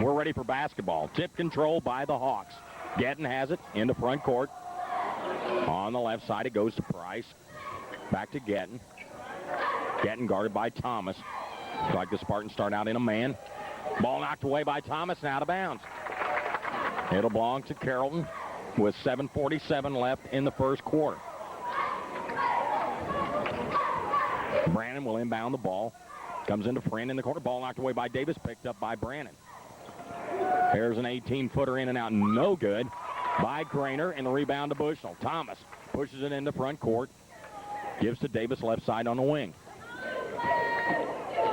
We're ready for basketball. Tip control by the Hawks. Getton has it into front court. On the left side, it goes to Price. Back to Getton. Getton guarded by Thomas. Looks like the Spartans start out in a man. Ball knocked away by Thomas and out of bounds. It'll belong to Carrollton with 7:47 left in the first quarter. Brannon will inbound the ball. Comes into Friend in the corner. Ball knocked away by Davis, picked up by Brannon. There's an 18-footer in and out. No good by Greene, and the rebound to Bushnell. Thomas pushes it into front court. Gives to Davis left side on the wing.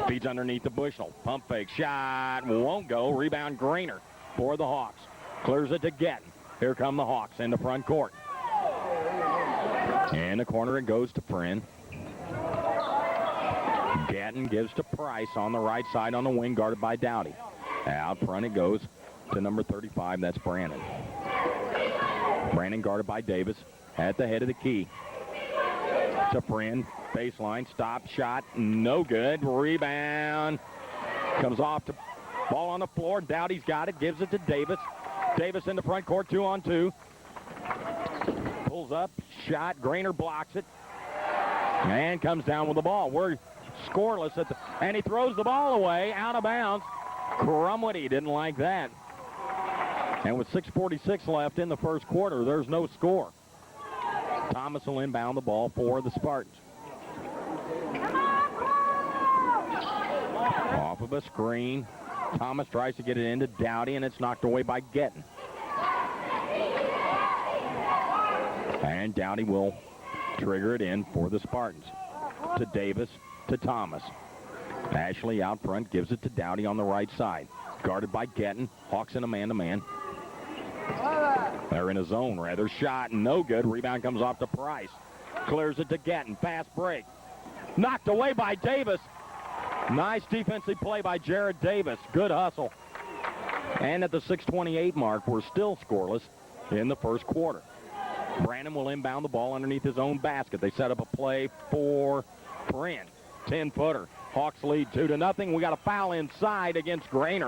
Feeds underneath the Bushnell. Pump fake. Shot won't go. Rebound Greene for the Hawks. Clears it to Getton. Here come the Hawks into front court. In the corner it goes to Friend. Getton gives to Price on the right side on the wing, guarded by Dowdy. Out front it goes to number 35. That's Brannon. Brannon guarded by Davis at the head of the key. To Friend. Baseline. Stop. Shot. No good. Rebound. Comes off to ball on the floor. Dowdy's got it. Gives it to Davis. Davis in the front court. 2-on-2. Pulls up. Shot. Greene blocks it. And comes down with the ball. We're scoreless and he throws the ball away out of bounds. Crumwitty didn't like that. And with 6:46 left in the first quarter, there's no score. Thomas will inbound the ball for the Spartans. Off of a screen. Thomas tries to get it into Dowdy, and it's knocked away by Getton. And Dowdy will trigger it in for the Spartans. To Davis, to Thomas. Ashley out front, gives it to Dowdy on the right side. Guarded by Getton. Hawks in a man-to-man. They're in a zone, rather. Shot, no good. Rebound comes off to Price. Clears it to Getton. Fast break. Knocked away by Davis. Nice defensive play by Jared Davis. Good hustle. And at the 6:28 mark, we're still scoreless in the first quarter. Brannon will inbound the ball underneath his own basket. They set up a play for Friend. 10-footer. Hawks lead 2-0. We got a foul inside against Greene.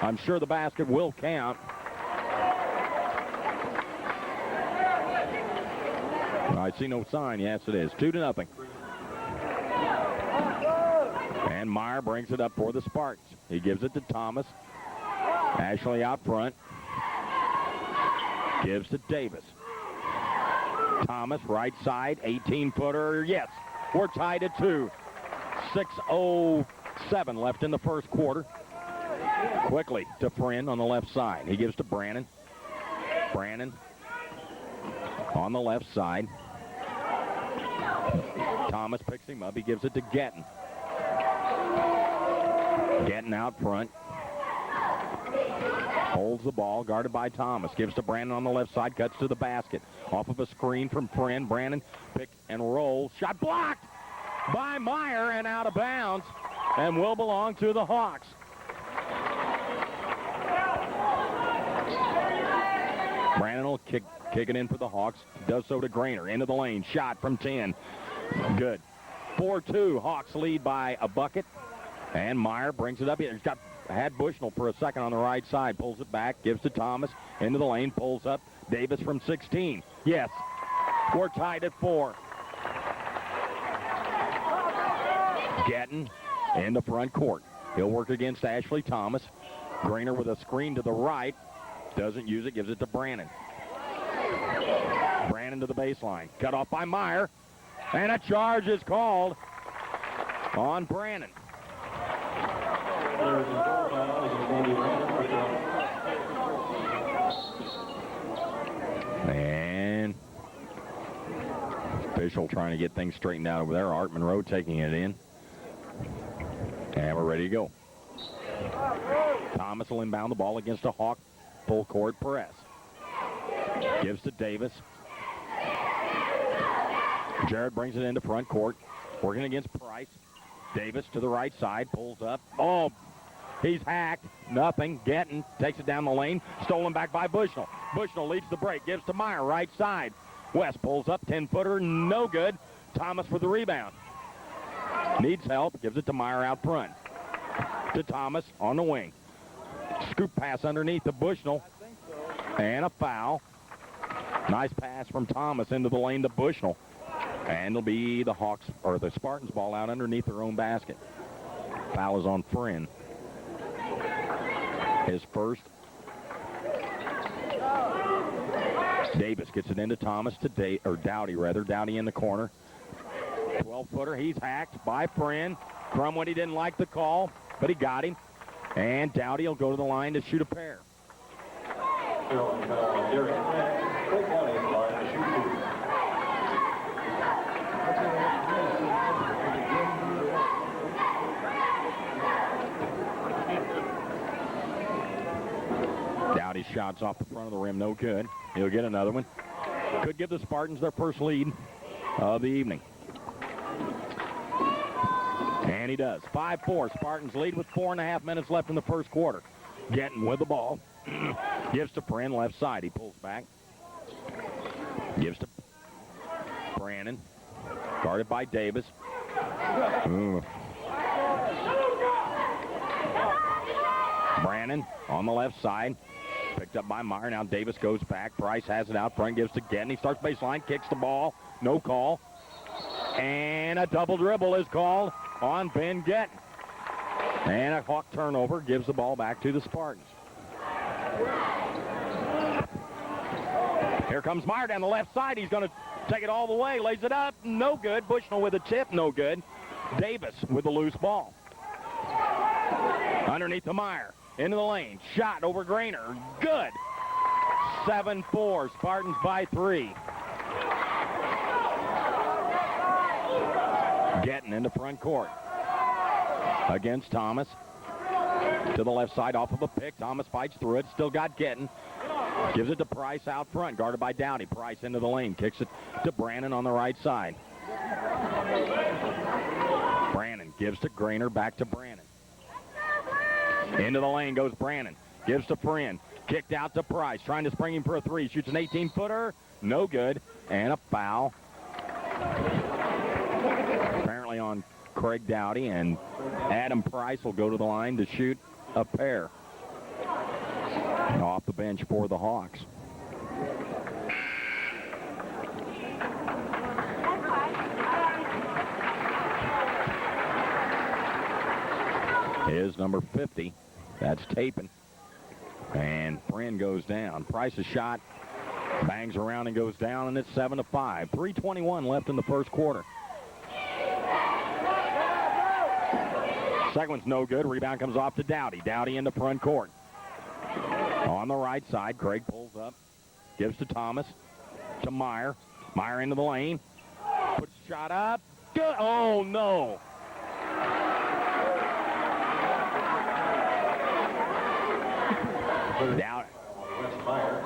I'm sure the basket will count. I see no sign. Yes, it is. 2-0. And Meyer brings it up for the Spartans. He gives it to Thomas. Ashley out front. Gives to Davis. Thomas, right side, 18-footer. Yes, we're tied at 2. 6:07 left in the first quarter. Quickly to Friend on the left side. He gives to Brannon. Brannon on the left side. Thomas picks him up. He gives it to Getton. Getton out front. Holds the ball, guarded by Thomas. Gives to Brannon on the left side. Cuts to the basket. Off of a screen from Friend. Brannon pick and roll. Shot blocked by Meyer and out of bounds. And will belong to the Hawks. Brannon will kick it in for the Hawks. Does so to Greene. Into the lane. Shot from 10. Good. 4-2. Hawks lead by a bucket. And Meyer brings it up. He's had Bushnell for a second on the right side. Pulls it back. Gives to Thomas. Into the lane. Pulls up. Davis from 16. Yes. We're tied at 4. Getton in the front court. He'll work against Ashley Thomas. Greene with a screen to the right. Doesn't use it. Gives it to Brannon. Brannon to the baseline. Cut off by Meyer. And a charge is called on Brannon. And official trying to get things straightened out over there. Art Monroe taking it in. And we're ready to go. Thomas will inbound the ball against a Hawk full court press. Gives to Davis. Jared brings it into front court. Working against Price. Davis to the right side. Pulls up. Oh, he's hacked. Nothing. Getton takes it down the lane. Stolen back by Bushnell. Bushnell leads the break. Gives to Meyer. Right side. West pulls up. 10-footer. No good. Thomas for the rebound. Needs help. Gives it to Meyer out front. To Thomas on the wing. Scoop pass underneath the Bushnell. And a foul. Nice pass from Thomas into the lane to Bushnell. And it'll be the Hawks, or the Spartans ball out underneath their own basket. Foul is on Friend. His first. Davis gets it into Thomas to Dowdy rather. Dowdy in the corner. 12-footer. He's hacked by Friend. Crum when he didn't like the call, but he got him. And Dowdy will go to the line to shoot a pair. Dowdy's shots off the front of the rim, no good. He'll get another one. Could give the Spartans their first lead of the evening. And he does. 5-4. Spartans lead with 4.5 minutes left in the first quarter. Getting with the ball. Gives to Friend, left side. He pulls back. Gives to Brannon. Guarded by Davis. Brannon on the left side. Picked up by Meyer. Now Davis goes back. Price has it out front. Gives to Getton. He starts baseline. Kicks the ball. No call. And a double dribble is called on Ben Getton. And a Hawk turnover gives the ball back to the Spartans. Here comes Meyer down the left side. He's going to take it all the way. Lays it up. No good. Bushnell with a tip. No good. Davis with the loose ball. Underneath to Meyer. Into the lane. Shot over Greene. Good. 7-4. Spartans by 3. Getting into front court. Against Thomas. To the left side off of a pick. Thomas fights through it. Still got Getting. Gives it to Price out front. Guarded by Dowdy. Price into the lane. Kicks it to Brannon on the right side. Brannon gives to Greene. Back to Brannon. Into the lane goes Brannon. Gives to Friend. Kicked out to Price. Trying to spring him for a three. Shoots an 18-footer. No good. And a foul. Apparently on Craig Dowdy. And Adam Price will go to the line to shoot a pair. Off the bench for the Hawks. Is number 50. That's Tapin. And Friend goes down. Price's shot bangs around and goes down, and it's 7-5. 3:21 left in the first quarter. Second one's no good. Rebound comes off to Dowdy. Dowdy in the front court. On the right side, Craig pulls up. Gives to Thomas. To Meyer. Meyer into the lane. Puts the shot up. Good. Oh, no. Dowdy.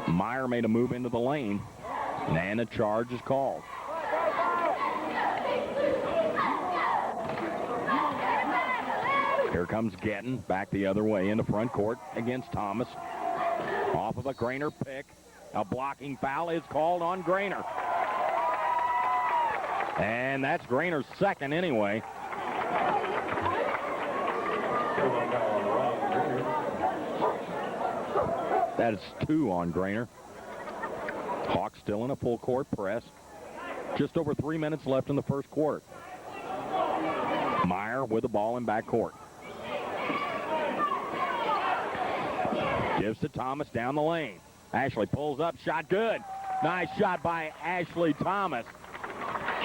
Meyer made a move into the lane, and a charge is called. Here comes Getton back the other way into front court against Thomas. Off of a Greene pick. A blocking foul is called on Greene. And that's Greener's second anyway. That's 2 on Greene. Hawks still in a full court press. Just over 3 minutes left in the first quarter. Meyer with the ball in backcourt. Gives to Thomas down the lane. Ashley pulls up. Shot good. Nice shot by Ashley Thomas.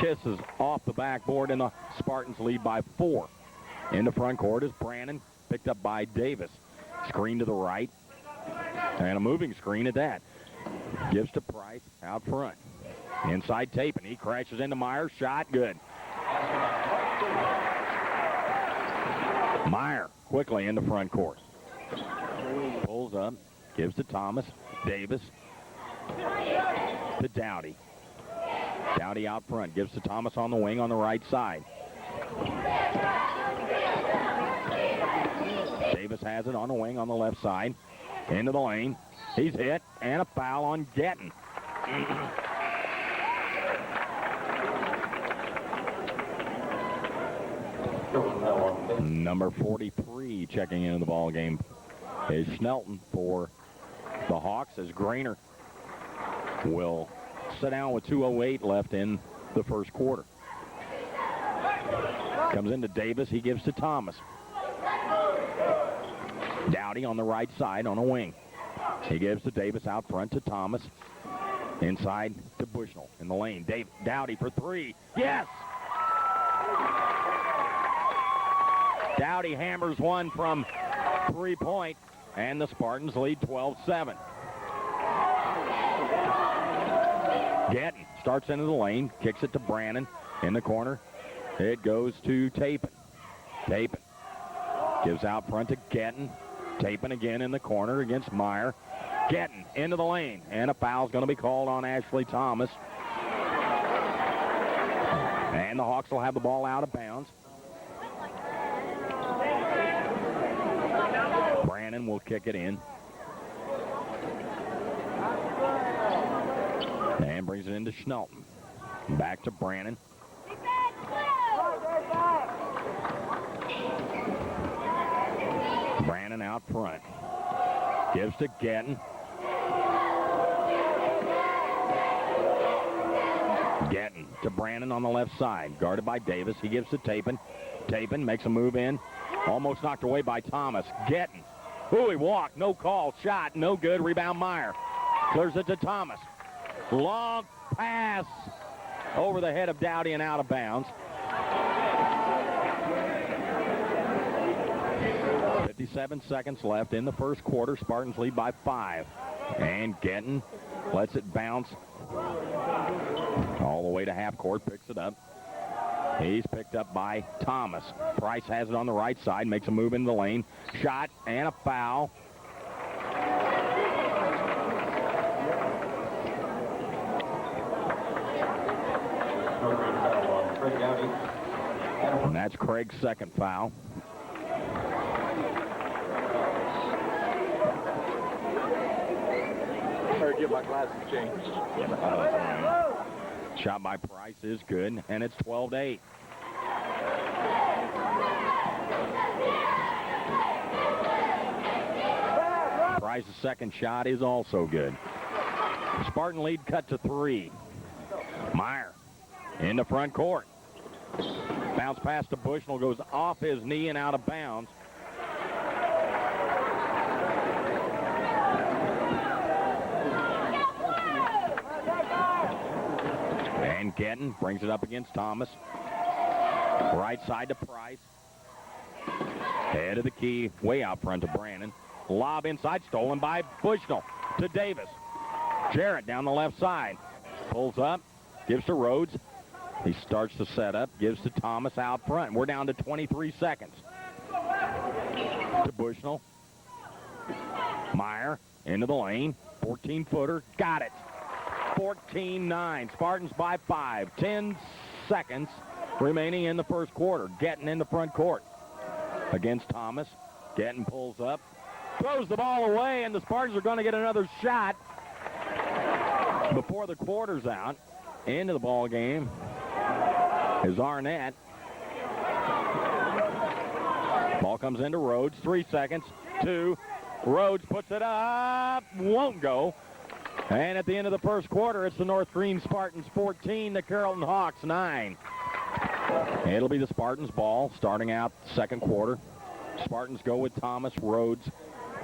Kisses off the backboard, and the Spartans lead by 4. In the front court is Brannon. Picked up by Davis. Screen to the right. And a moving screen at that. Gives to Price out front. Inside Tapin. He crashes into Meyer. Shot good. Meyer quickly into front court. Pulls up. Gives to Thomas. Davis. To Dowdy. Dowdy out front. Gives to Thomas on the wing on the right side. Davis has it on the wing on the left side. Into the lane. He's hit, and a foul on Getton. Number 43 checking into the ball game is Schnelton for the Hawks, as Greene will sit down with 2:08 left in the first quarter. Comes into Davis. He gives to Thomas. Dowdy on the right side on a wing. He gives to Davis out front to Thomas. Inside to Bushnell in the lane. Dowdy for three. Yes! Dowdy hammers one from 3-point, and the Spartans lead 12-7. Getton starts into the lane, kicks it to Brannon in the corner. It goes to Tapin. Tapin gives out front to Getton. Tapin again in the corner against Meyer. Getton into the lane, and a foul's going to be called on Ashley Thomas. And the Hawks will have the ball out of bounds. Brannon will kick it in. And brings it into Schnelton. Back to Brannon. Brannon out front. Gives to Getton. Getton to Brannon on the left side. Guarded by Davis. He gives to Tapin. Tapin makes a move in. Almost knocked away by Thomas. Getton. Ooh, he walked. No call. Shot. No good. Rebound Meyer. Clears it to Thomas. Long pass over the head of Dowdy and out of bounds. 57 seconds left in the first quarter. Spartans lead by 5. And Getton lets it bounce all the way to half court. Picks it up. He's picked up by Thomas. Price has it on the right side. Makes a move into the lane. Shot and a foul. And that's Craig's second foul. Better get my glasses changed. Shot by Price is good, and it's 12-8. Price's second shot is also good. Spartan lead cut to 3. Meyer in the front court. Bounce pass to Bushnell, goes off his knee and out of bounds. And Getton brings it up against Thomas. Right side to Price. Head of the key, way out front to Brannon. Lob inside, stolen by Bushnell to Davis. Jarrett down the left side. Pulls up, gives to Rhodes. He starts to set up, gives to Thomas out front. We're down to 23 seconds. To Bushnell. Meyer into the lane. 14-footer. Got it. 14-9. Spartans by 5. 10 seconds remaining in the first quarter. Getting in the front court against Thomas. Getting pulls up. Throws the ball away, and the Spartans are going to get another shot before the quarter's out. Into the ball game is Arnett. Ball comes into Rhodes. 3 seconds. 2. Rhodes puts it up. Won't go. And at the end of the first quarter, it's the North Greene Spartans 14, the Carrollton Hawks 9. It'll be the Spartans' ball starting out second quarter. Spartans go with Thomas, Rhodes,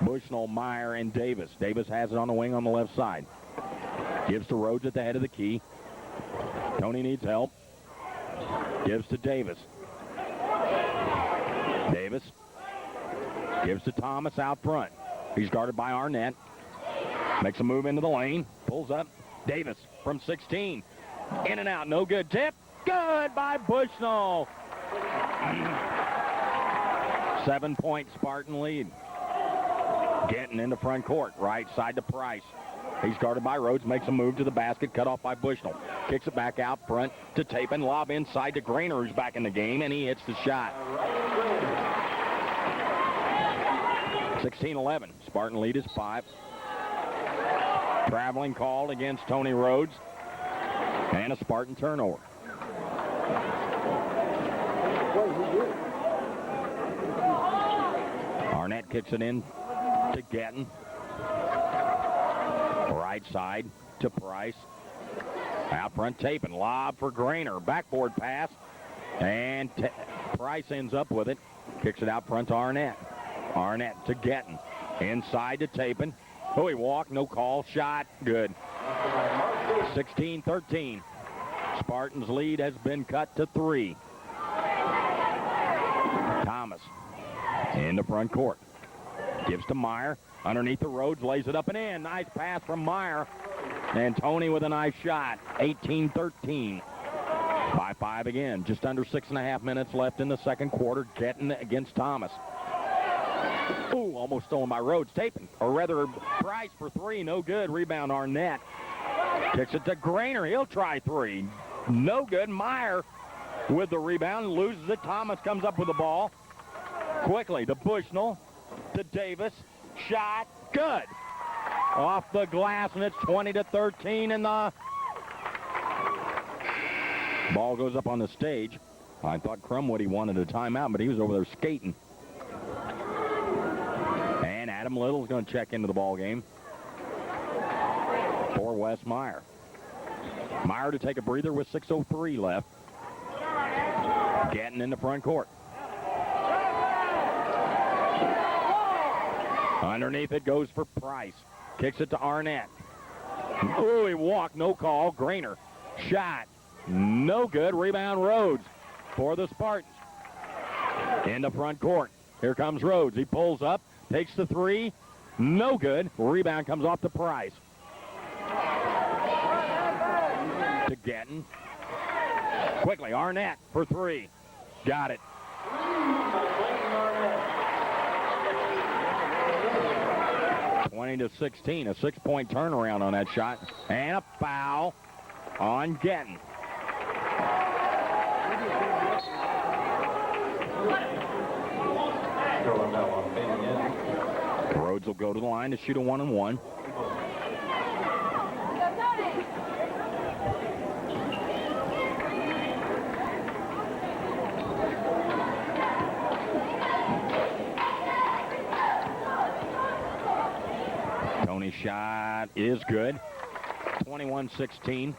Bushnell, Meyer, and Davis. Davis has it on the wing on the left side. Gives to Rhodes at the head of the key. Tony needs help. Gives to Davis. Davis gives to Thomas out front. He's guarded by Arnett. Makes a move into the lane. Pulls up. Davis from 16. In and out. No good. Tip. Good by Bushnell. 7-point Spartan lead. Getting into front court. Right side to Price. He's guarded by Rhodes. Makes a move to the basket. Cut off by Bushnell. Kicks it back out front to Tapin. Lob inside to Greene, who's back in the game, and he hits the shot. 16-11. Spartan lead is 5. Traveling called against Tony Rhodes. And a Spartan turnover. Arnett kicks it in to Gettin. Right side to Price. Out front, Tapin. Lob for Greene. Backboard pass. And Price ends up with it. Kicks it out front to Arnett. Arnett to Gettin. Inside to Tapin. Oh, he walked. No call. Shot. Good. 16-13. Spartans' lead has been cut to 3. Thomas in the front court. Gives to Meyer. Underneath the Rhodes. Lays it up and in. Nice pass from Meyer. And Tony with a nice shot. 18-13. By 5 again. Just under 6.5 minutes left in the second quarter. Gettin against Thomas. Ooh, almost stolen by Rhodes. Tapin, or rather Price for 3. No good. Rebound Arnett. Kicks it to Greene. He'll try 3. No good. Meyer with the rebound. Loses it. Thomas comes up with the ball. Quickly to Bushnell. To Davis. Shot. Good. Off the glass, and it's 20-13, and the ball goes up on the stage. I thought Crumwood wanted a timeout, but he was over there skating. And Adam Little's going to check into the ball game for Wes Meyer. Meyer to take a breather with 6:03 left. Getting in the front court. Underneath it goes for Price. Kicks it to Arnett. Ooh, he walked. No call. Greene. Shot. No good. Rebound Rhodes for the Spartans. In the front court. Here comes Rhodes. He pulls up. Takes the 3. No good. Rebound comes off to Price. To Gettin. Quickly. Arnett for 3. Got it. 20-16, a 6-point turnaround on that shot, and a foul on Gettin. Rhodes will go to the line to shoot a 1-and-1. Tony's shot is good. 21-16.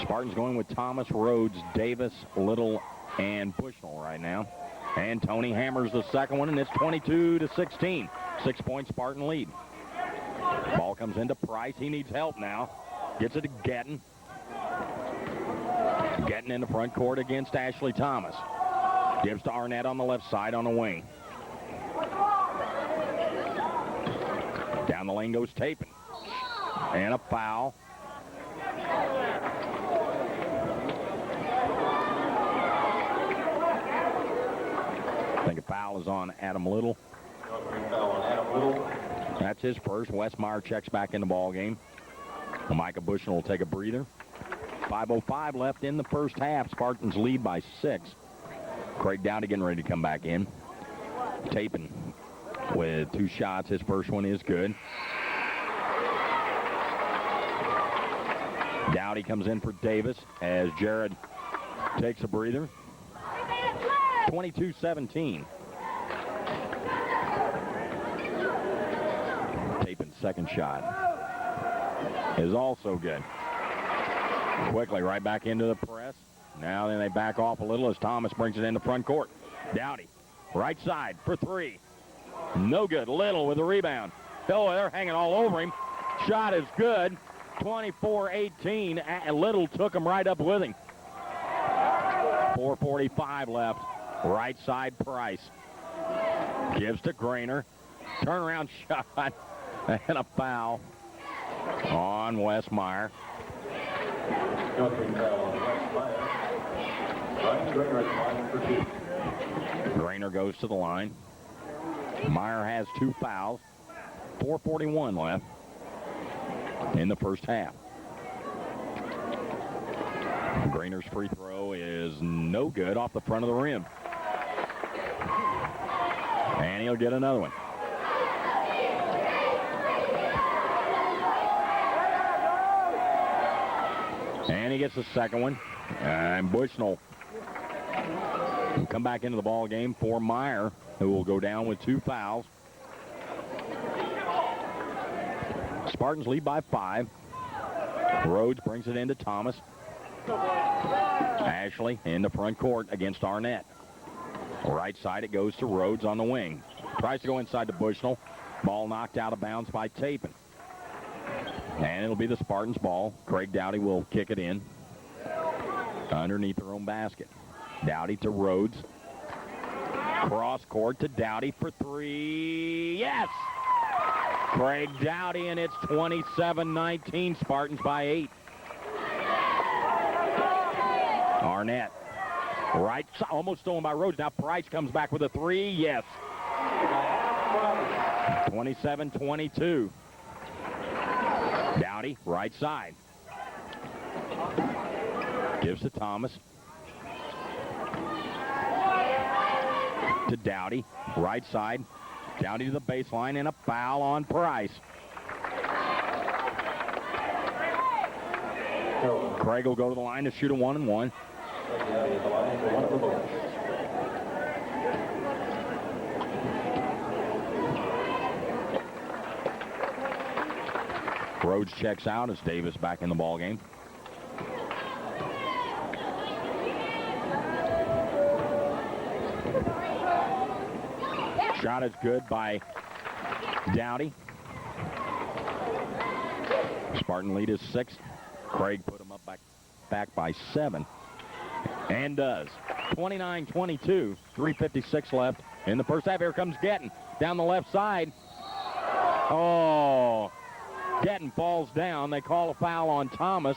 Spartans going with Thomas, Rhodes, Davis, Little, and Bushnell right now. And Tony hammers the second one, and it's 22-16. 6-point Spartan lead. Ball comes into Price. He needs help now. Gets it to Gettin. Gettin in the front court against Ashley Thomas. Gives to Arnett on the left side on the wing. Down the lane goes Tapin. And a foul. I think a foul is on Adam Little. That's his first. Wes Meyer checks back in the ball game. Micah Bushnell will take a breather. 5:05 left in the first half. Spartans lead by 6. Craig Dowdy getting ready to come back in. Tapin with 2 shots. His first one is good. Dowdy comes in for Davis as Jared takes a breather. 22-17. Tapin's second shot is also good. Quickly right back into the press. Now then they back off a little as Thomas brings it in the front court. Dowdy, right side for 3. No good. Little with the rebound. Oh, they're hanging all over him. Shot is good. 24-18. Little took him right up with him. 4:45 left. Right side Price. Gives to Greene. Turnaround shot and a foul on Wes Meyer. Greene goes to the line. Meyer has 2 fouls. 4:41 left in the first half. Greener's free throw is no good off the front of the rim. And he'll get another one. And he gets the second one. And Bushnell We'll come back into the ball game for Meyer, who will go down with 2 fouls. Spartans lead by 5. Rhodes brings it into Thomas. Ashley in the front court against Arnett. Right side, it goes to Rhodes on the wing. Tries to go inside to Bushnell. Ball knocked out of bounds by Tapin. And it'll be the Spartans' ball. Craig Dowdy will kick it in underneath their own basket. Dowdy to Rhodes. Cross court to Dowdy for 3. Yes! Craig Dowdy, and it's 27-19. Spartans by 8. Arnett. Right, almost stolen by Rhodes. Now Price comes back with a 3. Yes. 27-22. Dowdy, right side. Gives to Thomas. To Dowdy, right side. Dowdy to the baseline, and a foul on Price. Craig will go to the line to shoot a 1-and-1. Rhodes checks out as Davis back in the ball game. Shot is good by Dowdy. Spartan lead is 6. Craig put him up back by 7. And does. 29-22. 3:56 left in the first half. Here comes Getton down the left side. Oh, Getton falls down. They call a foul on Thomas.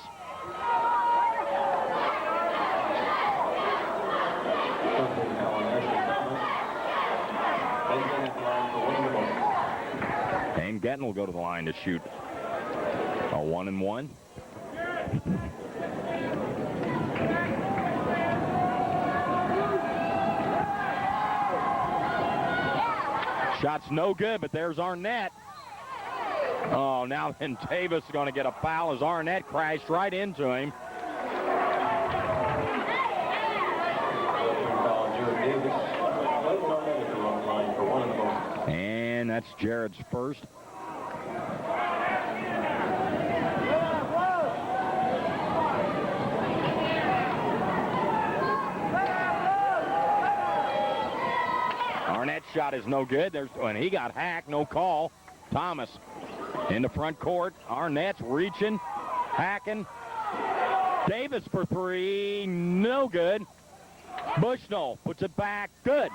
And Getton will go to the line to shoot a 1-and-1. Shot's no good, but there's Arnett. Oh, now then Davis is going to get a foul as Arnett crashed right into him. And that's Jared's first. Arnett's shot is no good. And he got hacked, no call. Thomas in the front court. Arnett's reaching, hacking. Davis for 3, no good. Bushnell puts it back, good.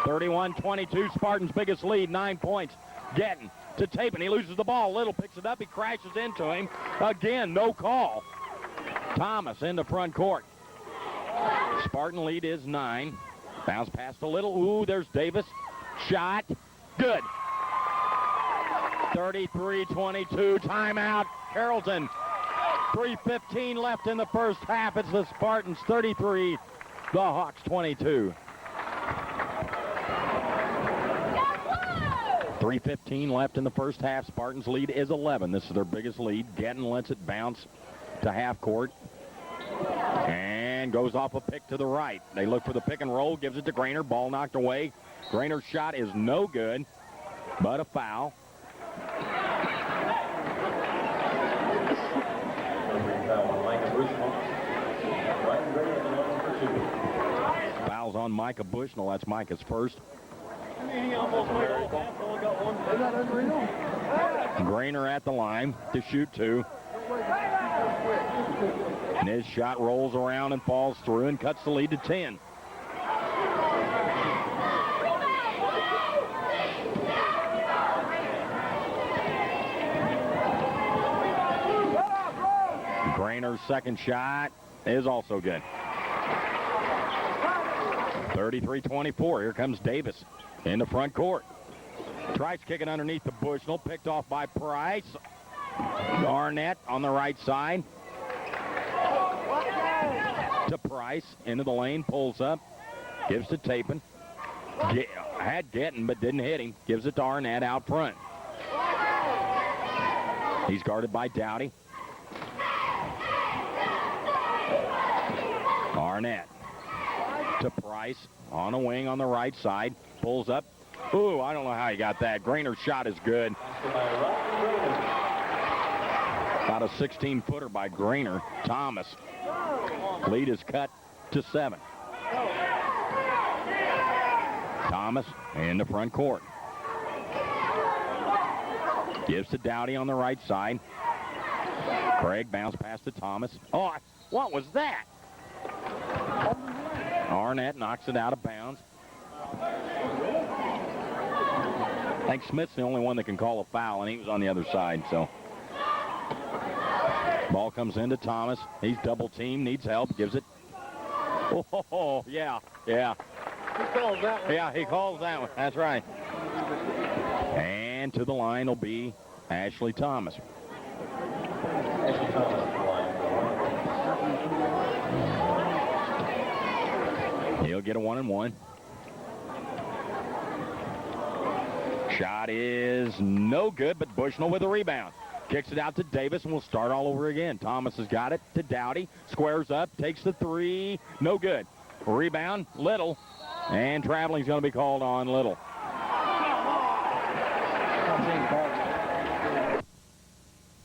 31-22, Spartans' biggest lead, 9 points. Getting to Tapin. He loses the ball. Little picks it up. He crashes into him. Again, no call. Thomas in the front court. Spartan lead is 9. Bounce past a Little. Ooh, there's Davis. Shot. Good. 33-22. Timeout. Carrollton. 3:15 left in the first half. It's the Spartans 33. The Hawks 22. 3:15 left in the first half. Spartans lead is 11. This is their biggest lead. Getton lets it bounce to half court. And goes off a pick to the right. They look for the pick and roll. Gives it to Greene. Ball knocked away. Grainer's shot is no good, but a foul. Fouls on Micah Bushnell. That's Micah's first. Greene at the line to shoot 2. And his shot rolls around and falls through and cuts the lead to 10. Grainer's second shot is also good. 33-24. Here comes Davis in the front court. Tries kicking underneath the Bushnell. Picked off by Price. Arnett on the right side. To Price. Into the lane. Pulls up. Gives to Tapin. Had Getton, but didn't hit him. Gives it to Arnett out front. He's guarded by Dowdy. Arnett to Price on a wing on the right side. Pulls up. Ooh, I don't know how he got that. Greener's shot is good. About a 16-footer by Greene. Thomas. Lead is cut to 7. Thomas in the front court. Gives to Dowdy on the right side. Craig bounce pass to Thomas. Oh, what was that? Arnett knocks it out of bounds. I think Smith's the only one that can call a foul, and he was on the other side, so. Ball comes into Thomas. He's double teamed, needs help, gives it. Oh, yeah. He calls that one. Yeah, he calls that one. That's right. And to the line will be Ashley Thomas. He'll get a 1-and-1. Shot is no good, but Bushnell with a rebound. Kicks it out to Davis, and we'll start all over again. Thomas has got it to Dowdy. Squares up, takes the 3. No good. Rebound, Little. And traveling's going to be called on Little.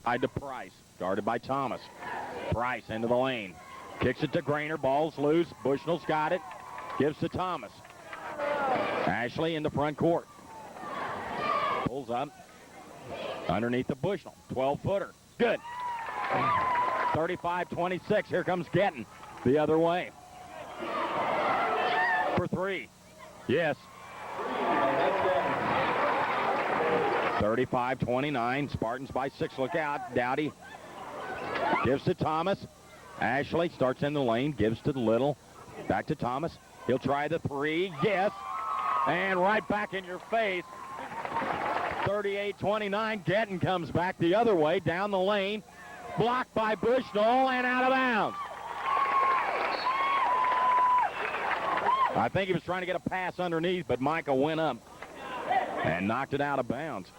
Side to Price. Guarded by Thomas. Price into the lane. Kicks it to Greene. Ball's loose. Bushnell's got it. Gives to Thomas. Ashley in the front court. Pulls up. Underneath the Bushnell. 12-footer. Good. 35-26. Here comes Getton the other way. For 3. Yes. 35-29. Spartans by 6. Look out. Dowdy gives to Thomas. Ashley starts in the lane. Gives to Little. Back to Thomas. He'll try the 3. Yes. And right back in your face. 38-29. Getton comes back the other way down the lane. Blocked by Bushnell and out of bounds. I think he was trying to get a pass underneath, but Micah went up and knocked it out of bounds.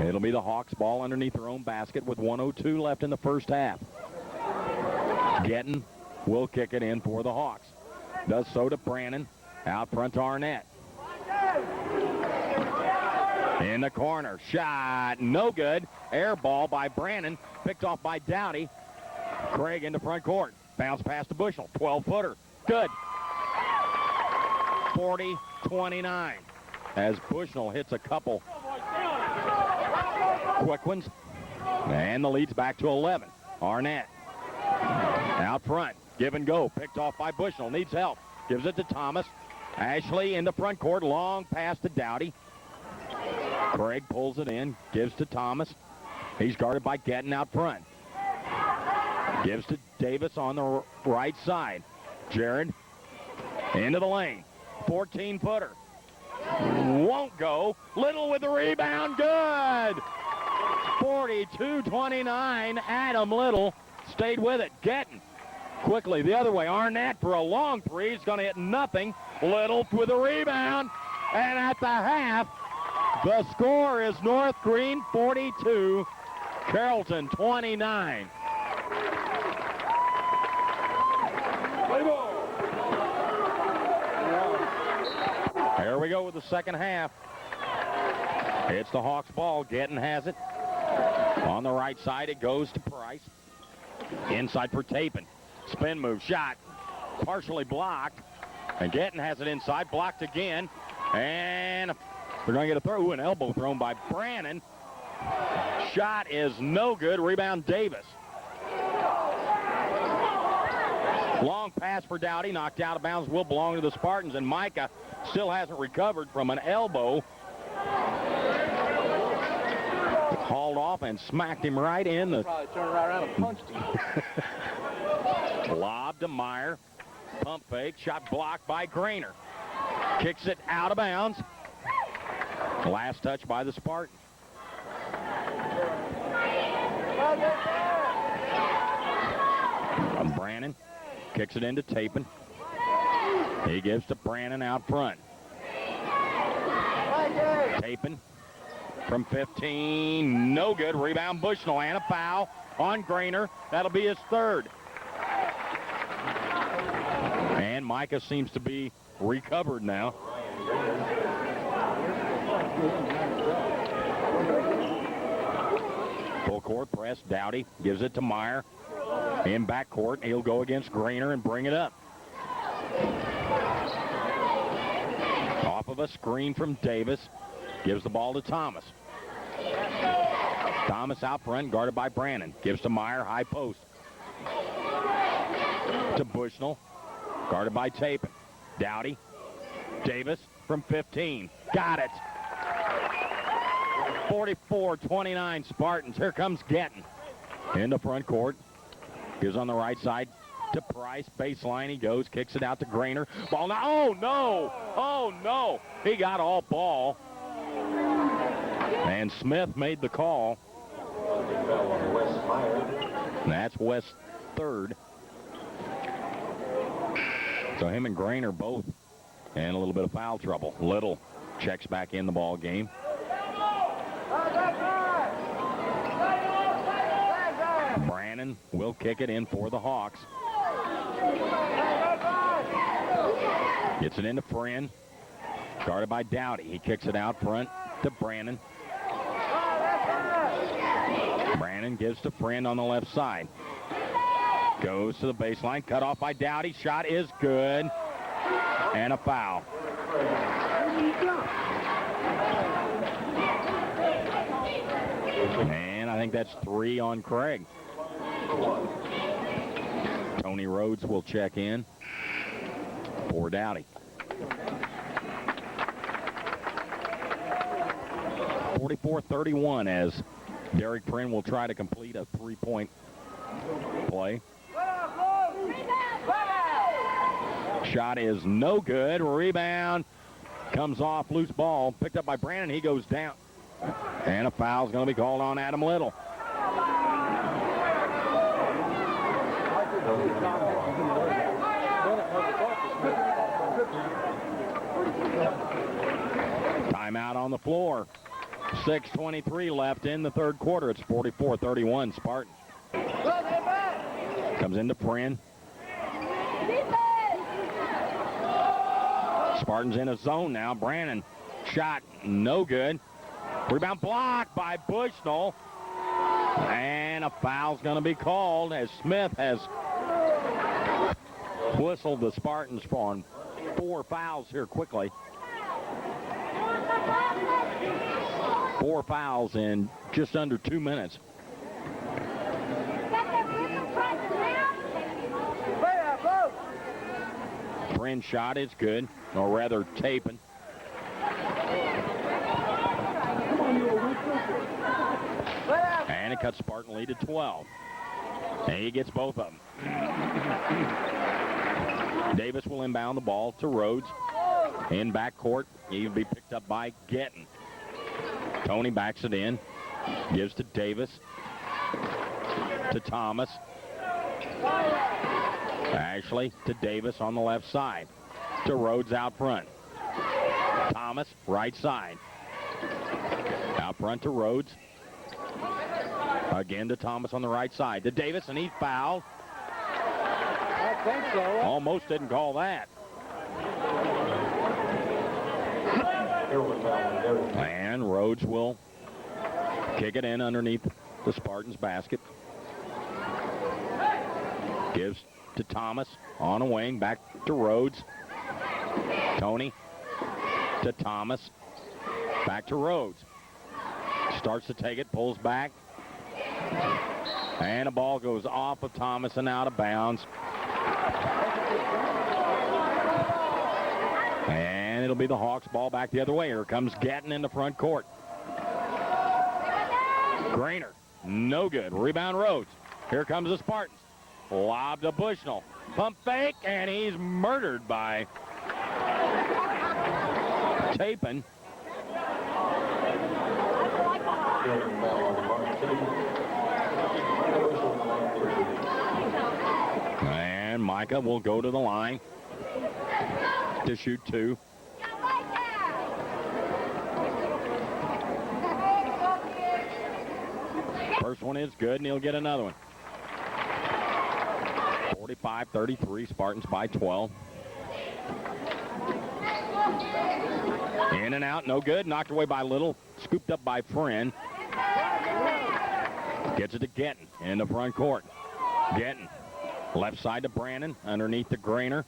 It'll be the Hawks' ball underneath their own basket with 1:02 left in the first half. Getton will kick it in for the Hawks. Does so to Brannon. Out front to Arnett. In the corner. Shot. No good. Air ball by Brannon. Picked off by Dowdy. Craig into front court. Bounce pass to Bushnell. 12-footer. Good. 40-29. As Bushnell hits a couple quick ones. And the lead's back to 11. Arnett. Out front. Give and go. Picked off by Bushnell. Needs help. Gives it to Thomas. Ashley in the front court. Long pass to Dowdy. Craig pulls it in. Gives to Thomas. He's guarded by Getton out front. Gives to Davis on the right side. Jared into the lane. 14-footer. Won't go. Little with the rebound. Good. 42-29. Adam Little stayed with it. Getton quickly the other way. Arnett for a long 3. He's going to hit nothing. Little with a rebound. And at the half, the score is North Greene 42, Carrollton 29. Here we go with the second half. It's the Hawks' ball. Getton has it. On the right side, it goes to Price. Inside for Tapin. Spin move, shot. Partially blocked. And Getton has it inside. Blocked again. And we're going to get a throw. Ooh, an elbow thrown by Brannon. Shot is no good. Rebound, Davis. Long pass for Dowdy. Knocked out of bounds. Will belong to the Spartans. And Micah still hasn't recovered from an elbow. Hauled off and smacked him right in the... Probably turned right around and punched him. Lob to Meyer. Pump fake. Shot blocked by Greene. Kicks it out of bounds. Last touch by the Spartans. Brannon kicks it into Tapin. He gives to Brannon out front. Tapin from 15. No good. Rebound Bushnell and a foul on Greene. That'll be his third. And Micah seems to be recovered now. Full court press. Dowdy gives it to Meyer. In backcourt, he'll go against Greener and bring it up. Off of a screen from Davis. Gives the ball to Thomas. Thomas out front, guarded by Brandon. Gives to Meyer, high post. To Bushnell, guarded by Tapin. Dowdy. Davis from 15. Got it. 44-29 Spartans. Here comes Gettin. Into front court. Gives on the right side to Price. Baseline he goes. Kicks it out to Greener. Ball now. Oh, no. Oh, no. He got all ball. And Smith made the call. And that's West's third. So him and Greener both in a little bit of foul trouble. Little checks back in the ball game. Brannon will kick it in for the Hawks. Gets it into Friend. Guarded by Dowdy. He kicks it out front to Brannon. Brannon gives to Friend on the left side. Goes to the baseline. Cut off by Dowdy. Shot is good. And a foul. And I think that's 3 on Craig. Tony Rhodes will check in for Dowdy. 44-31 as Derek Friend will try to complete a 3-point play. Shot is no good. Rebound comes off. Loose ball picked up by Brandon. He goes down. And a foul's going to be called on Adam Little. Timeout on the floor. 6:23 left in the third quarter. It's 44-31 Spartans. Comes into Friend. Spartans in a zone now. Brannon shot no good. Rebound blocked by Bushnell. And a foul's going to be called as Smith has whistled the Spartans on 4 fouls here quickly. 4 fouls in just under 2 minutes. Friend's shot is good, or rather Tapin. And it cuts Spartan lead to 12. And he gets both of them. Davis will inbound the ball to Rhodes. In backcourt, he'll be picked up by Gettin. Tony backs it in. Gives to Davis. To Thomas. Ashley to Davis on the left side. To Rhodes out front. Thomas, right side. Out front to Rhodes. Again to Thomas on the right side. To Davis, and he fouled. I think so. Almost didn't call that. And Rhodes will kick it in underneath the Spartans basket. Gives to Thomas on a wing. Back to Rhodes. Tony to Thomas. Back to Rhodes. Starts to take it. Pulls back. And the ball goes off of Thomas and out of bounds. And it'll be the Hawks ball back the other way. Here comes Gatton in the front court. Greener, no good. Rebound Rhodes. Here comes the Spartans. Lob to Bushnell. Pump fake, and he's murdered by Tapin. And Micah will go to the line to shoot 2. First one is good, and he'll get another one. 45-33, Spartans by 12. In and out, no good. Knocked away by Little. Scooped up by Friend. Gets it to Gettin in the front court. Gettin, left side to Brandon, underneath the Grainer.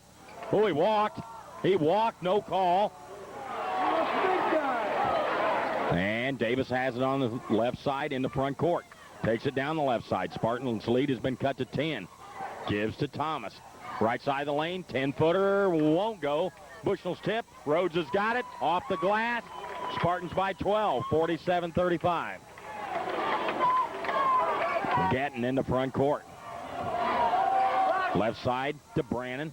Oh, he walked. He walked, no call. And Davis has it on the left side in the front court. Takes it down the left side. Spartans' lead has been cut to 10. Gives to Thomas. Right side of the lane, 10-footer, won't go. Bushnell's tip. Rhodes has got it. Off the glass. Spartans by 12, 47-35. Gettin in the front court. Left side to Brannon.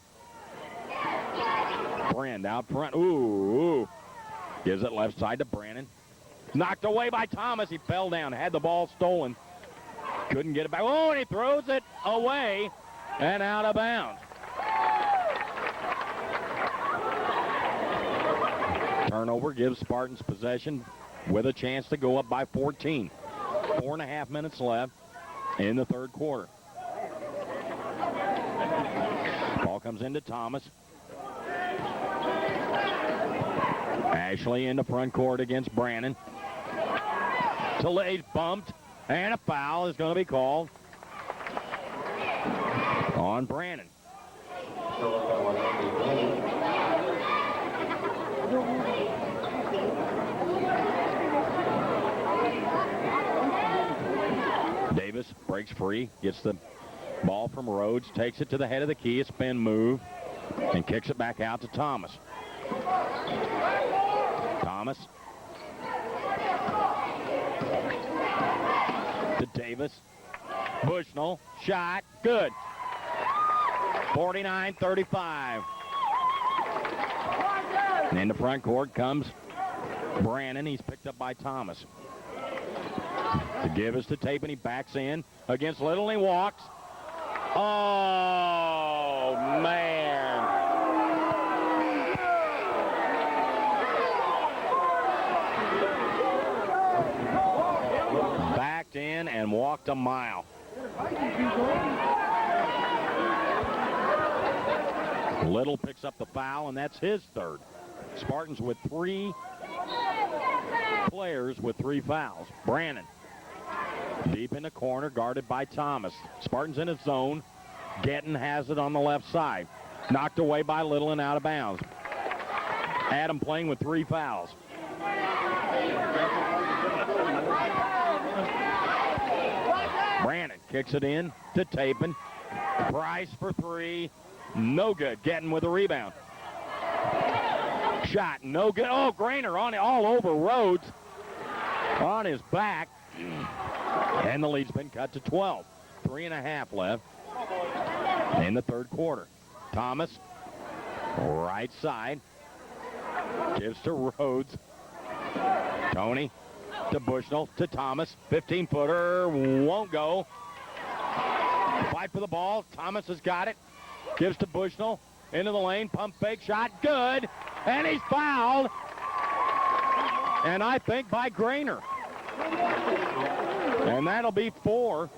Friend out front. Ooh. Gives it left side to Brannon. Knocked away by Thomas. He fell down. Had the ball stolen. Couldn't get it back. Oh, and he throws it away and out of bounds. Turnover gives Spartans possession with a chance to go up by 14. 4.5 minutes left in the third quarter. Ball comes into Thomas. Ashley in the front court against Brannon. Delay's bumped, and a foul is going to be called on Brannon. Davis breaks free, gets the ball from Rhodes, takes it to the head of the key, a spin move, and kicks it back out to Thomas. Thomas to Davis. Bushnell, shot, good. 49-35. And in the front court comes Brannon. He's picked up by Thomas. The give is to Tapin. He backs in against Little, and he walks. Oh, man. Backed in and walked a mile. Little picks up the foul, and that's his third. Spartans with 3 players with 3 fouls. Brannon deep in the corner, guarded by Thomas. Spartans in his zone. Gettin has it on the left side. Knocked away by Little and out of bounds. Adam playing with 3 fouls. Brannon kicks it in to Tapin. Price for 3. No good. Gettin with a rebound. Shot, no good. Oh, Grainer on it, all over Rhodes. On his back. And the lead's been cut to 12. 3.5 left in the third quarter. Thomas, right side. Gives to Rhodes. Tony to Bushnell to Thomas. 15-footer, won't go. Fight for the ball. Thomas has got it. Gives to Bushnell. Into the lane. Pump fake shot. Good. And he's fouled. And I think by Grainer. And that'll be 4.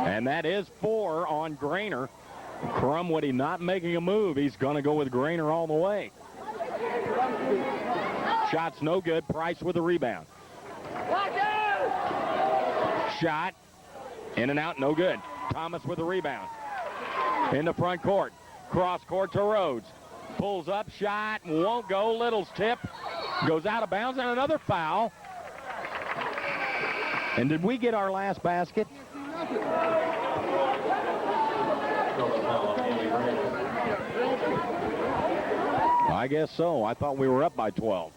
And that is 4 on Grainer. Crumwoody not making a move. He's going to go with Grainer all the way. Shot's no good. Price with a rebound. Shot. In and out, no good. Thomas with a rebound. In the front court. Cross court to Rhodes. Pulls up, shot, won't go. Little's tip. Goes out of bounds, and another foul. And did we get our last basket? I guess so. I thought we were up by 12.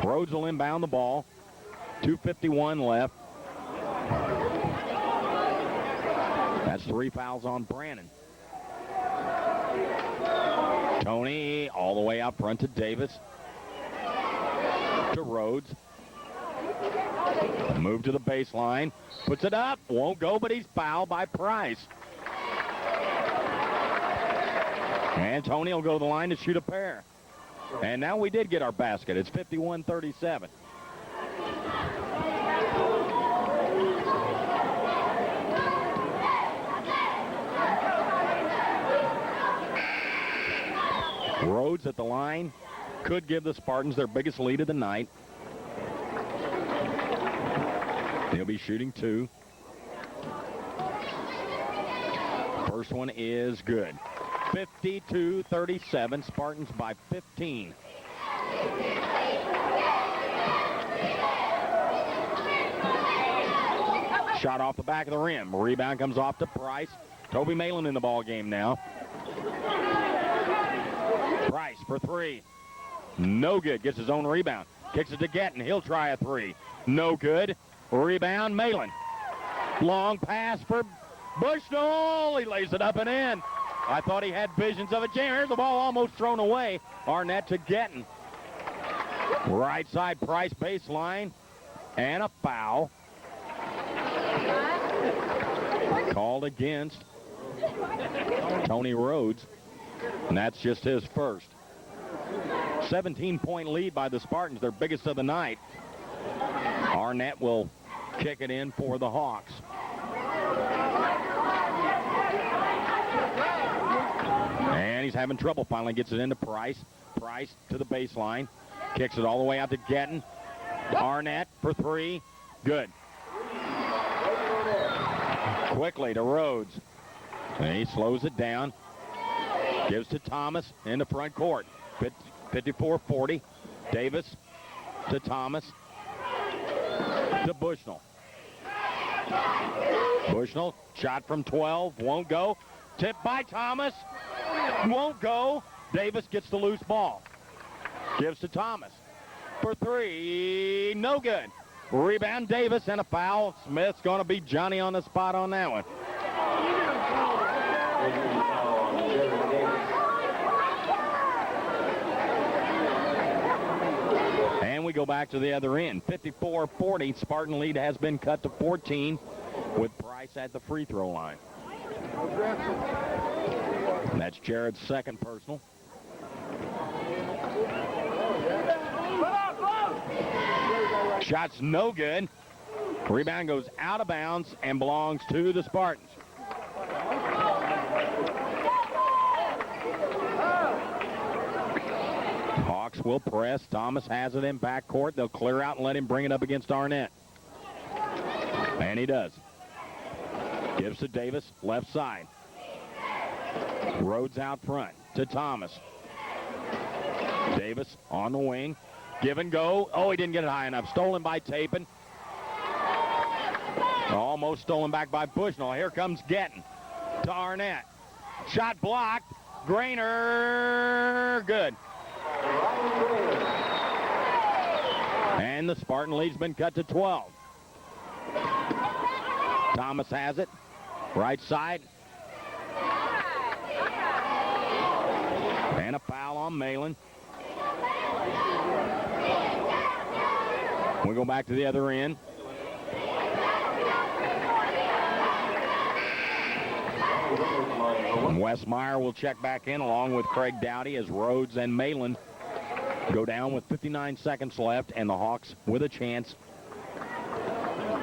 Rhodes will inbound the ball. 2:51 left. That's 3 fouls on Brannon. Tony all the way out front to Davis. To Rhodes. Move to the baseline. Puts it up. Won't go, but he's fouled by Price. And Tony will go to the line to shoot a pair. And now we did get our basket. It's 51-37. Davis at the line could give the Spartans their biggest lead of the night. He'll be shooting 2. First one is good. 52-37, Spartans by 15. Shot off the back of the rim. Rebound comes off to Price. Toby Malin in the ball game now. Price for 3. No good. Gets his own rebound. Kicks it to Getton. He'll try a 3. No good. Rebound, Malin. Long pass for Bushnell. He lays it up and in. I thought he had visions of a jam. Here's the ball almost thrown away. Arnett to Getton. Right side, Price baseline. And a foul. Called against Tony Rhodes. And that's just his first. 17-point lead by the Spartans, their biggest of the night. Arnett will kick it in for the Hawks. And he's having trouble. Finally gets it into Price. Price to the baseline. Kicks it all the way out to Getton. Arnett for 3. Good. Quickly to Rhodes. And he slows it down. Gives to Thomas in the front court. 54-40. Davis to Thomas. To Bushnell. Bushnell, shot from 12, won't go. Tipped by Thomas, won't go. Davis gets the loose ball. Gives to Thomas for 3, no good. Rebound, Davis, and a foul. Smith's going to be Johnny on the spot on that one. And we go back to the other end. 54-40. Spartan lead has been cut to 14 with Price at the free throw line. And that's Jared's second personal. Shot's no good. Rebound goes out of bounds and belongs to the Spartans. Hawks will press. Thomas has it in backcourt. They'll clear out and let him bring it up against Arnett. And he does. Gives to Davis, left side. Rhodes out front to Thomas. Davis on the wing. Give and go. Oh, he didn't get it high enough. Stolen by Tapin. Almost stolen back by Bushnell. Here comes Getton to Arnett. Shot blocked. Greene, good. And the Spartan lead's been cut to 12. Thomas has it. Right side. And a foul on Malin. We go back to the other end. Wes Meyer will check back in along with Craig Dowdy as Rhodes and Malin go down with 59 seconds left, and the Hawks with a chance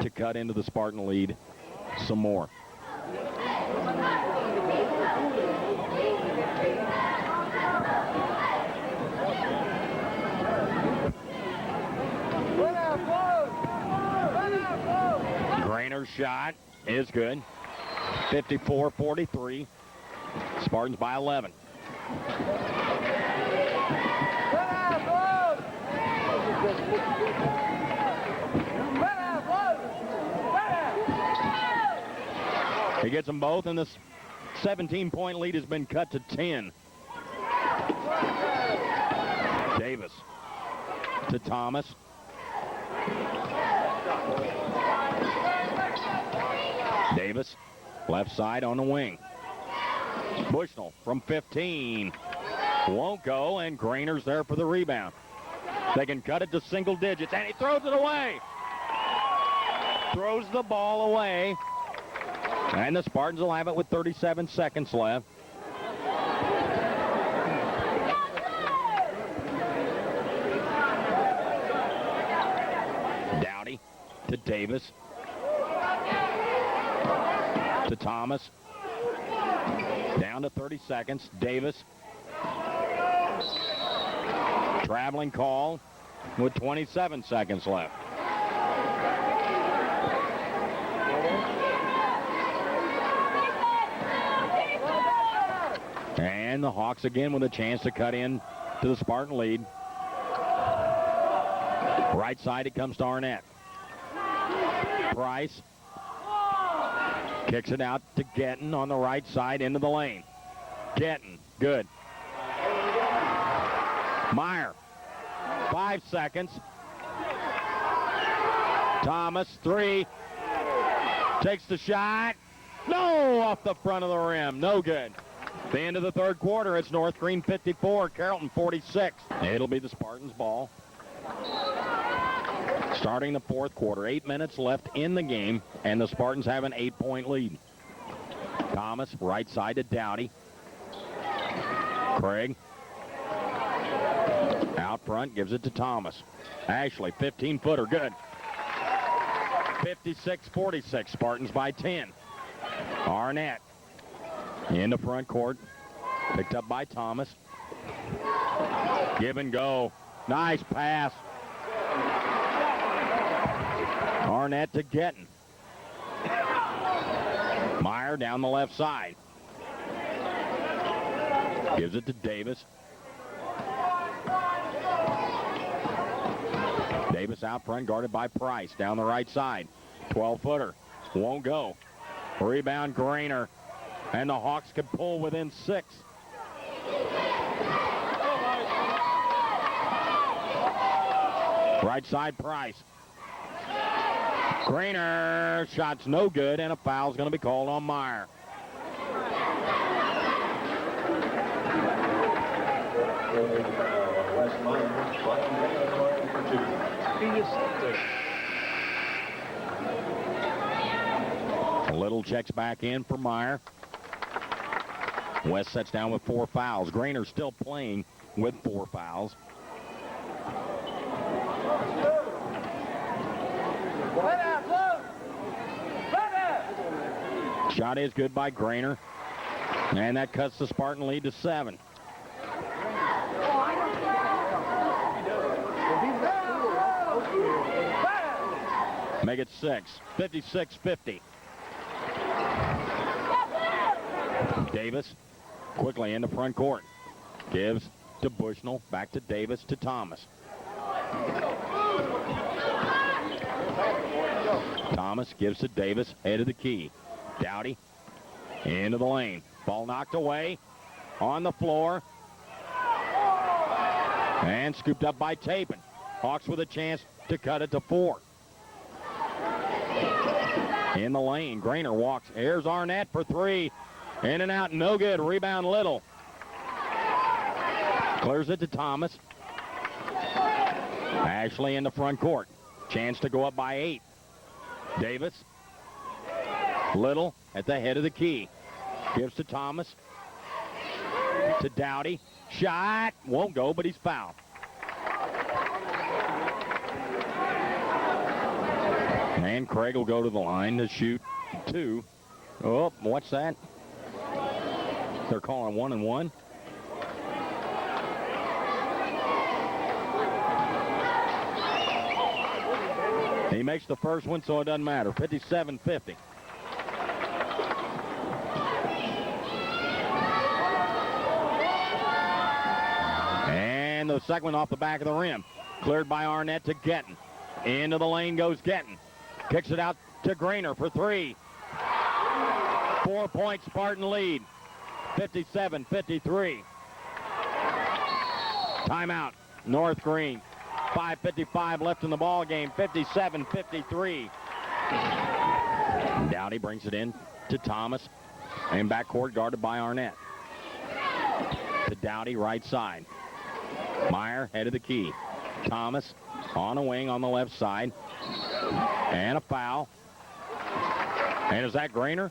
to cut into the Spartan lead some more. Grainer's shot is good. 54-43. Spartans by 11. He gets them both, and this 17-point lead has been cut to 10. Davis to Thomas. Davis, left side on the wing. Bushnell from 15. Won't go, and Grainer's there for the rebound. They can cut it to single digits, and he throws it away. Throws the ball away. And the Spartans will have it with 37 seconds left. Dowdy to Davis. To Thomas. Down to 30 seconds. Davis. Traveling call with 27 seconds left. And the Hawks again with a chance to cut in to the Spartan lead. Right side, it comes to Arnett. Price kicks it out to Getton on the right side into the lane. Getton, good. Meyer, 5 seconds. Thomas, 3. Takes the shot. No, off the front of the rim. No good. The end of the third quarter, it's North Greene 54, Carrollton 46. It'll be the Spartans' ball. Starting the fourth quarter, 8 minutes left in the game, and the Spartans have an 8-point lead. Thomas, right side to Dowdy. Craig. Out front, gives it to Thomas. Ashley, 15-footer, good. 56-46, Spartans by 10. Arnett in the front court, picked up by Thomas. Give and go. Nice pass. Arnett to Getton. Meyer down the left side. Gives it to Davis. Davis out front, guarded by Price. Down the right side. 12-footer. Won't go. Rebound, Greene. And the Hawks can pull within 6. Right side, Price. Greene, shot's no good, and a foul's going to be called on Meyer. Little checks back in for Meyer. West sets down with 4 fouls. Greener's still playing with 4 fouls. Shot is good by Greene. And that cuts the Spartan lead to 7. Make it 6. 56-50. Davis quickly into front court. Gives to Bushnell. Back to Davis to Thomas. Thomas gives to Davis. Head of the key. Dowdy into the lane. Ball knocked away. On the floor. And scooped up by Tapin. Hawks with a chance to cut it to 4. In the lane, Greene walks. Here's Arnett for 3. In and out, no good. Rebound, Little. Clears it to Thomas. Ashley in the front court. Chance to go up by 8. Davis. Little at the head of the key. Gives to Thomas. To Dowdy. Shot. Won't go, but he's fouled. And Craig will go to the line to shoot 2. Oh, what's that? They're calling 1 and 1. He makes the first one, so it doesn't matter. 57-50. And the second one off the back of the rim. Cleared by Arnett to Getton. Into the lane goes Getton. Kicks it out to Greene for 3. 4-point Spartan lead. 57-53. Timeout. North Greene. 5:55 left in the ball game. 57-53. Dowdy brings it in to Thomas. And backcourt guarded by Arnett. To Dowdy, right side. Meyer, head of the key. Thomas on a wing on the left side. And a foul. And is that Greene?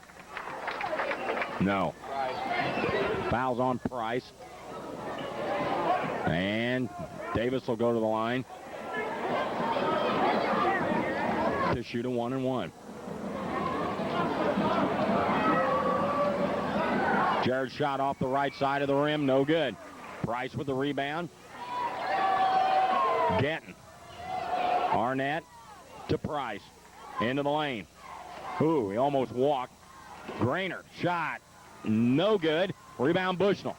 No. Foul's on Price. And Davis will go to the line to shoot a 1 and 1. Jared's shot off the right side of the rim, no good. Price with the rebound. Getting. Arnett to Price. Into the lane. Ooh, he almost walked. Greene, shot. No good. Rebound Bushnell.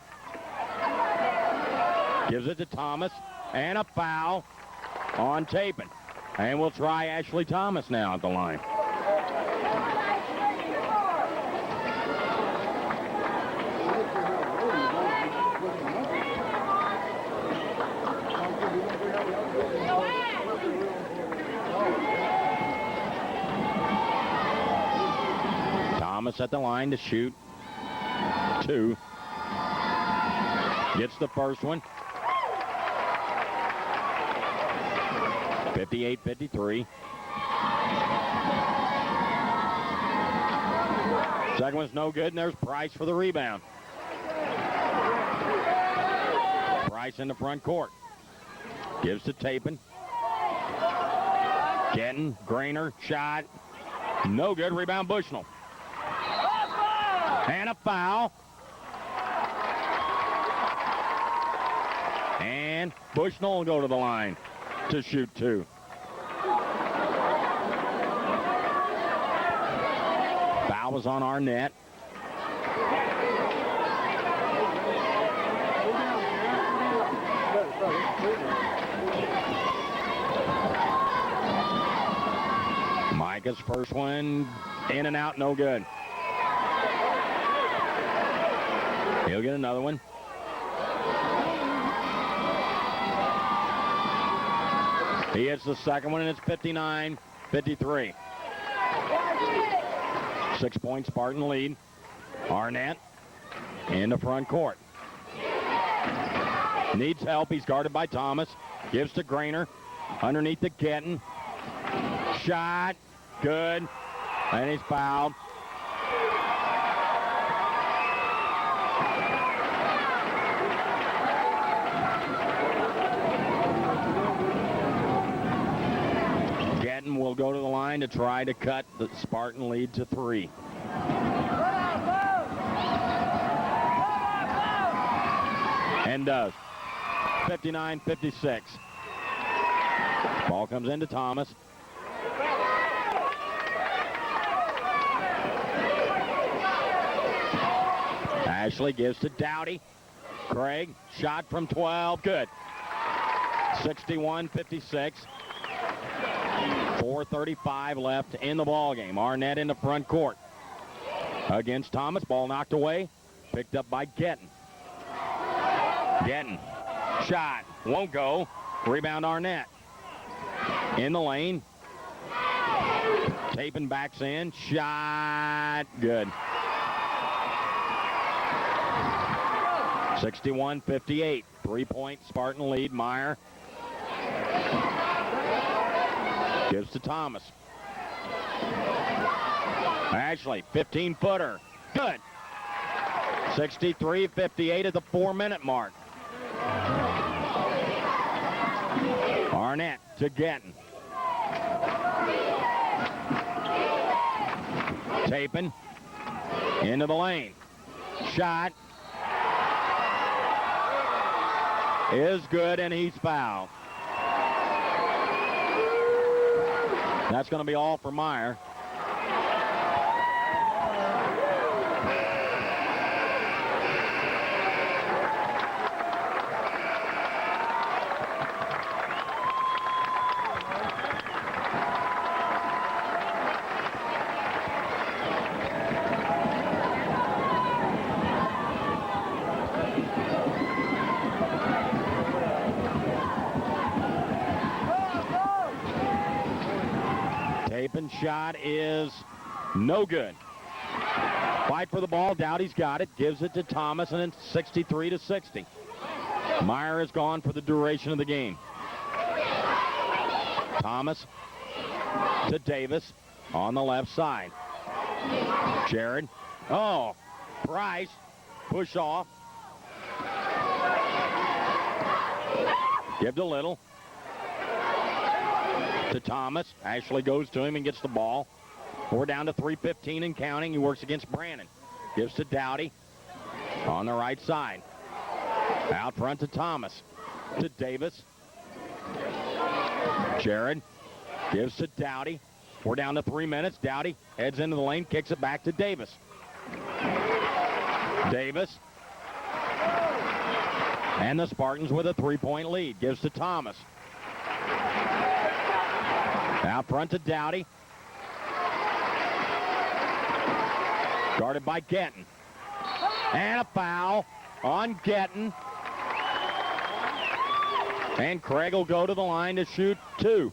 Gives it to Thomas. And a foul on Tapin. And we'll try Ashley Thomas now at the line. Thomas at the line to shoot 2. Gets the first one. 58-53. Second one's no good, and there's Price for the rebound. Price in the front court. Gives to Tapin. Kenton, Greene, shot. No good, rebound Bushnell. And a foul. And Bushnell will go to the line to shoot 2. Foul was on Arnett. Micah's first one in and out, no good. He'll get another one. He hits the second one, and it's 59-53. 6-point Spartan lead. Arnett in the front court. Needs help. He's guarded by Thomas. Gives to Greene. Underneath the Kenton. Shot. Good. And he's fouled. Will go to the line to try to cut the Spartan lead to 3. And does. 59-56. Ball comes into Thomas. Ashley gives to Dowdy. Craig, shot from 12, good. 61-56. 4:35 left in the ball game. Arnett in the front court against Thomas. Ball knocked away. Picked up by Getton. Getton. Shot. Won't go. Rebound Arnett. In the lane. Tapin backs in. Shot. Good. 61-58. 3-point Spartan lead. Meyer. Gives to Thomas. Ashley, 15-footer. Good. 63-58 at the 4-minute mark. Arnett to Getton. Tapin into the lane. Shot is good, and he's fouled. That's going to be all for Meyer. Tapin shot is no good. Fight for the ball. Dowdy's got it. Gives it to Thomas, and it's 63-60. Meyer is gone for the duration of the game. Thomas to Davis on the left side. Jared. Oh, Price. Push off. Give to Little. To Thomas. Ashley goes to him and gets the ball. We're down to 3:15 and counting. He works against Brandon. Gives to Dowdy on the right side. Out front to Thomas. To Davis. Jared gives to Dowdy. We're down to 3 minutes. Dowdy heads into the lane, kicks it back to Davis. Davis. And the Spartans with a 3-point lead. Gives to Thomas. Out front to Dowdy. Guarded by Getton. And a foul on Getton. And Craig will go to the line to shoot 2.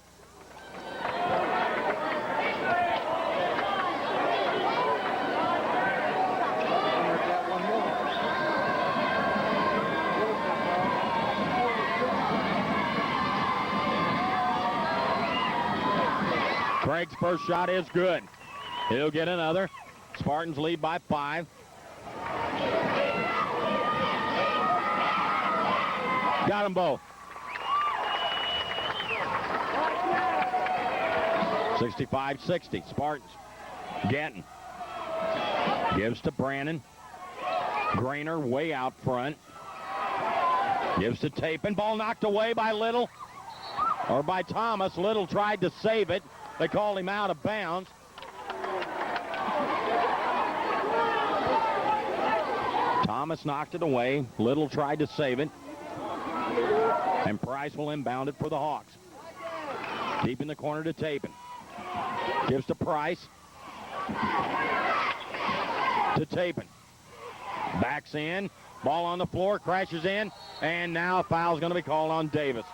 Craig's first shot is good. He'll get another. Spartans lead by 5. Got them both. 65-60. Spartans. Getton. Gives to Brannon. Grainer way out front. Gives to Tapin. Ball knocked away by Little. Or by Thomas. Little tried to save it. They called him out of bounds. Thomas knocked it away. Little tried to save it. And Price will inbound it for the Hawks. Deep in the corner to Tapin. Gives to Price. To Tapin. Backs in. Ball on the floor. Crashes in. And now a foul's going to be called on Davis.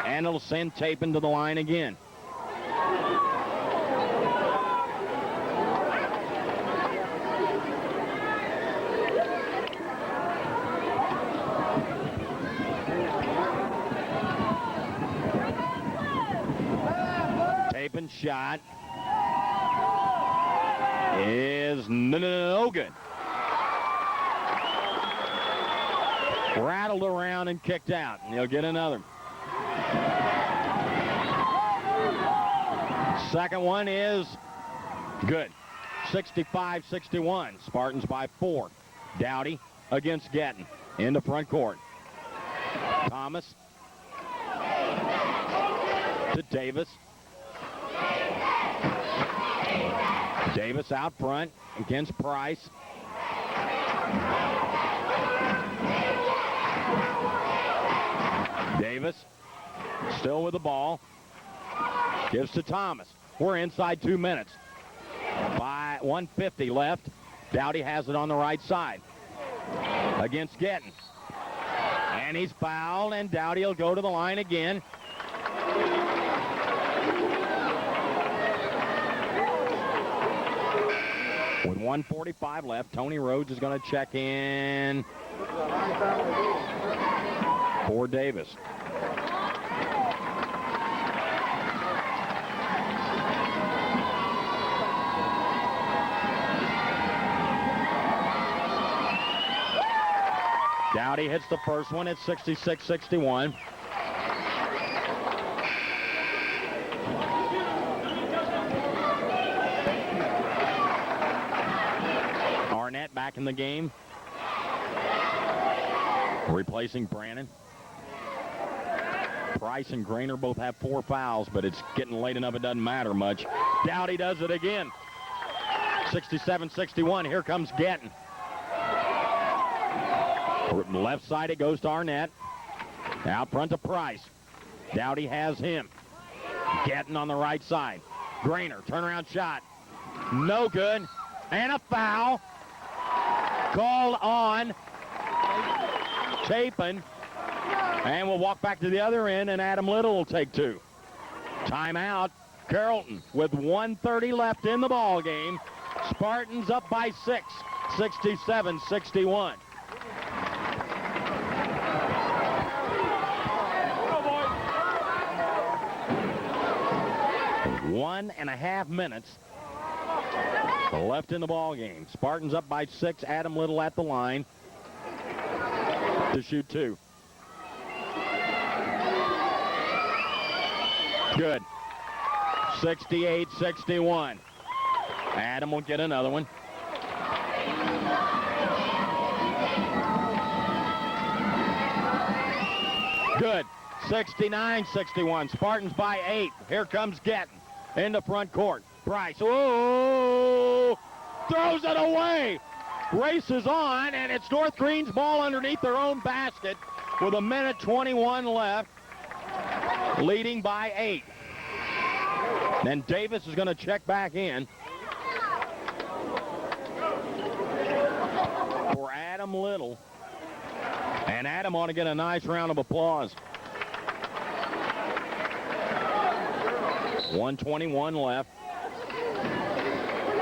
And it'll send Tapin to the line again. Tapin's shot is no good. Rattled around and kicked out. And he'll get another. Second one is good. 65-61. Spartans by 4. Dowdy against Getton. In the front court. Thomas to Davis. Davis out front against Price. Davis still with the ball. Gives to Thomas. We're inside 2 minutes. By 1:50 left. Dowdy has it on the right side. Against Getton. And he's fouled, and Dowdy will go to the line again. With 1:45 left, Tony Rhodes is going to check in for Davis. Dowdy hits the first one at 66-61. Arnett back in the game. Replacing Brannon. Price and Grainer both have 4 fouls, but it's getting late enough it doesn't matter much. Dowdy does it again. 67-61. Here comes Getton. Left side it goes to Arnett. Out front to Price. Dowdy has him. Getton on the right side. Grainer, turnaround shot. No good. And a foul. Called on Tapin. And we'll walk back to the other end, and Adam Little will take 2. Timeout. Carrollton with 1:30 left in the ball game. Spartans up by 6. 67-61. 1.5 minutes left in the ball game. Spartans up by 6. Adam Little at the line to shoot 2. Good. 68-61. Adam will get another one. Good. 69-61. Spartans by 8. Here comes Gettin in the front court. Price. Oh! Throws it away. Races on, and it's North Greene's ball underneath their own basket with 1:21 left, leading by 8. Then Davis is going to check back in for Adam Little. And Adam ought to get a nice round of applause. 1:21 left.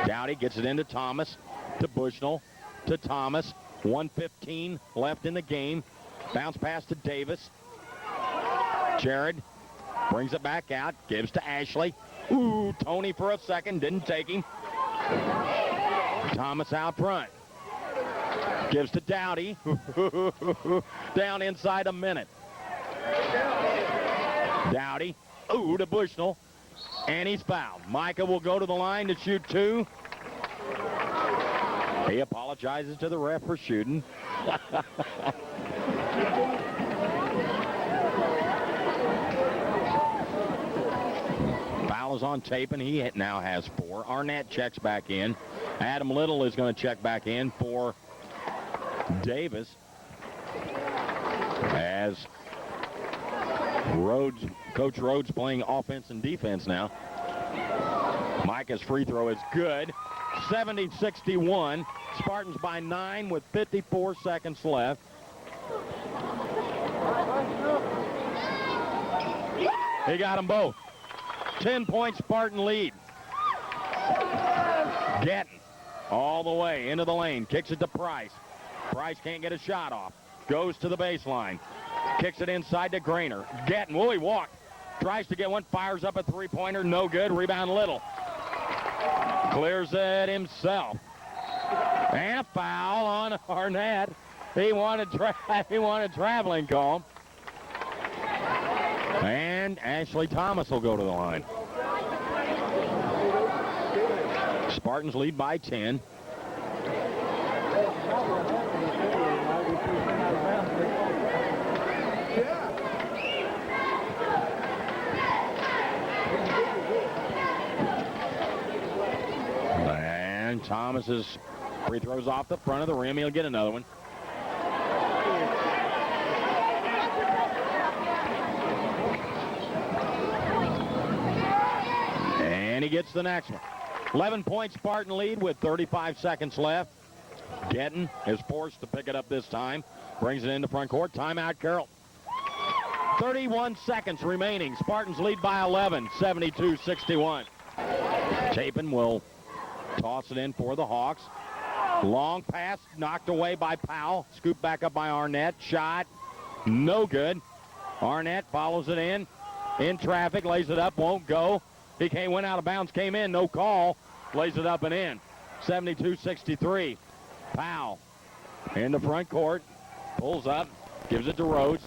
Dowdy gets it into Thomas, to Bushnell, to Thomas. 1:15 left in the game. Bounce pass to Davis. Jared brings it back out, gives to Ashley. Ooh, Tony for a second, didn't take him. Thomas out front. Gives to Dowdy. Down inside a minute. Dowdy. Ooh, to Bushnell. And he's fouled. Micah will go to the line to shoot 2. He apologizes to the ref for shooting. Foul is on tape, and he now has 4. Arnett checks back in. Adam Little is going to check back in for Davis as Coach Rhodes playing offense and defense now. Micah's free throw is good. 70-61. Spartans by 9 with 54 seconds left. He got them both. 10-point Spartan lead. Gettin all the way into the lane. Kicks it to Price. Price can't get a shot off. Goes to the baseline. Kicks it inside to Grainer. Gettin, will he walk? Tries to get one. Fires up a three-pointer. No good. Rebound Little. Clears it himself. And a foul on Arnett. He wanted traveling call. And Ashley Thomas will go to the line. Spartans lead by 10. And Thomas's free throws off the front of the rim. He'll get another one. And he gets the next one. 11-point Spartan lead with 35 seconds left. Gettin is forced to pick it up this time. Brings it into front court. Timeout, Carrollton. 31 seconds remaining. Spartans lead by 11, 72-61. Chapin will toss it in for the Hawks. Long pass knocked away by Powell. Scooped back up by Arnett. Shot, no good. Arnett follows it in traffic, lays it up, won't go. He went out of bounds, came in, no call. Lays it up and in. 72-63. Powell in the front court. Pulls up, gives it to Rhodes.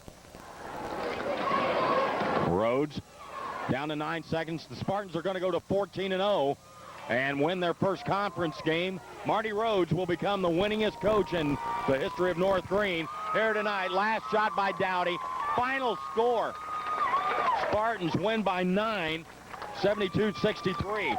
Rhodes down to 9 seconds. The Spartans are going to go to 14-0 and win their first conference game. Marty Rhodes will become the winningest coach in the history of North Greene here tonight. Last shot by Dowdy. Final score. Spartans win by 9, 72-63.